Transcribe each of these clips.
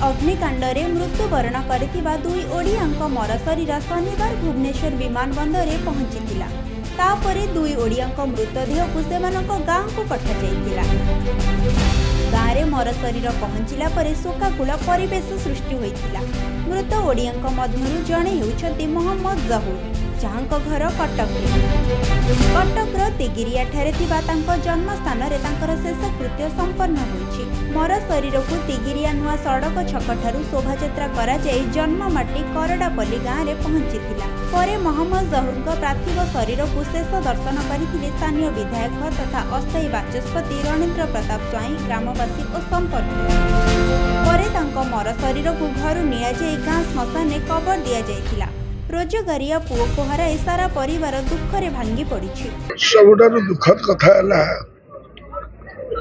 अग्निकांड में मृत्युवरण करथिबा दुई ओडियांक मर शरीर शनिवार भुवनेश्वर विमानबंदर में पहुंचीला। तापरे दुई ओडियांक मृतदेह को सेमानक गाँव को पठाଯାଇଥିଲା। गाँव में मर शरीर पहुंचला परे शोकाकुल परिवेश सृष्टि होइतिला। मृत ओडियांक मध्यरु जणे हेउछन्ति मोहम्मद जहूर, जहांक घर कटकर तिगिरिया ठारे थिबा तांको जन्मस्थान रे तांकर शेषकृत्य संपन्न होइछि। मर शरीर को तिगिरिया नुआ सड़क छक ठारू शोभायात्रा करा जाई जन्ममाटी करडापल्ली गाँव में पहुंचीला। परे मोहम्मद जहूर पार्थिव शरीर को शेष दर्शन करथिले स्थानीय विधायक तथा अस्थायी बाचस्पति रणेन्द्र प्रताप स्वाई, ग्रामवासी और संपर्क। परे तांको मर शरीर को घर निया जाई गाँ श्मशान में कबर दिया जाइथिला। रोजगारिया पुओ को हराई सारा परिवार दुख रे भांगी पड़ी। सबुठारु दुखद कथा है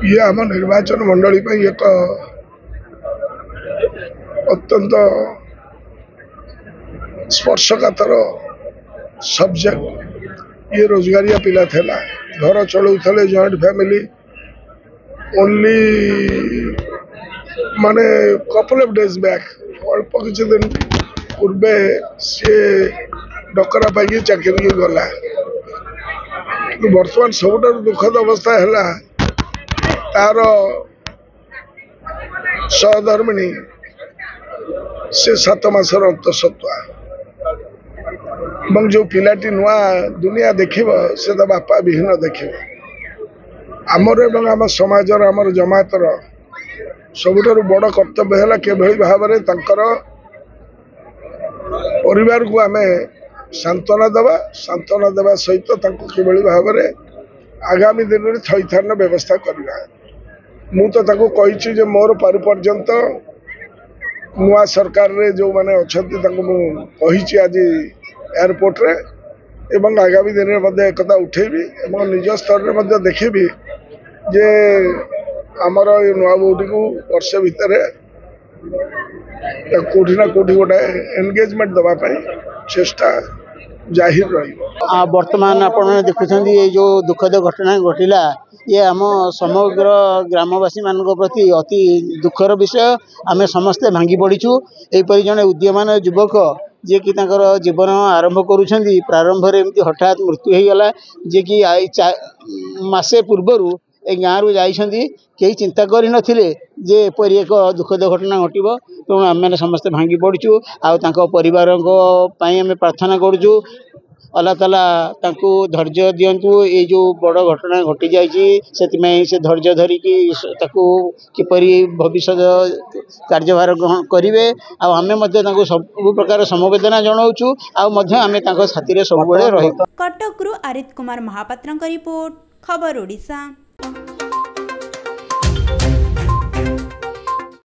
ये आम निर्वाचन मंडली एक अत्यंत स्पर्शकातर सब्जेक्ट। ये रोजगारिया पिला थिला, घर चलाउथले, जॉइंट फैमिली। ओनली माने कपल ऑफ डेज बैक अल्प किसी दिन पूर्वे सी डकरा पाई चाकरी गला। बर्तमान सबुठार दुखद अवस्था है तार सहधर्मिणी से 7 मासर अंतसत्वा जो पिलाटी नुआ दुनिया देखिब से तो बापा विहीन देखिब। आमर एवं आम समाजर आमर जमातर सबुठार बड़ कर्तव्य है के भाव में तांकर परिवार को आमे सांत्वना देवा सहित किभली भाव में आगामी दिन में थैथान व्यवस्था करवा। मु तो ताको कही जे मोर पर्यंत नुआ सरकार रे जो माने अछंती ताको मु कही आज एयरपोर्ट रे एवं आगामी दिन में एक उठेबी एवं निज स्तर में देखी जे आमर नुआ बोटी को वर्ष भितर कोठी ना कोठी गोटे एंगेजमेंट दवाई चेष्टा जाहिर रही। वर्तमान आप देखुं ये जो दुखद घटना घटिला ये आम समग्र ग्रामवासी मान प्रति अति दुखर विषय। आम समस्ते भांगी पड़ीचु। यहीपरी जड़े उद्यमान युवक जे कि जीवन आरंभ करुँच प्रारंभ एमती हठात मृत्यु हो गला। जे कि मासे पूर्वर ए गाँव रू जाइछन्ती कई चिंता करि नथिले जे एपरि एक दुखद घटना घटिबो। तेणु आम समस्ते भांगी पड़ीचु। आउ परिवार आम प्रार्थना करुचु अल्लाह ताला तांको धैर्य दियंतु। ये जो बड़ घटना घटी जाइए से धैर्य धरिकी ताकू किपरि भविष्य कार्यभार ग्रहण करेंगे। आम सब प्रकार समवेदना जनाऊँ आम साथी सब रही। कटकरू आरित कुमार महापात्र रिपोर्ट, खबर ओडिशा।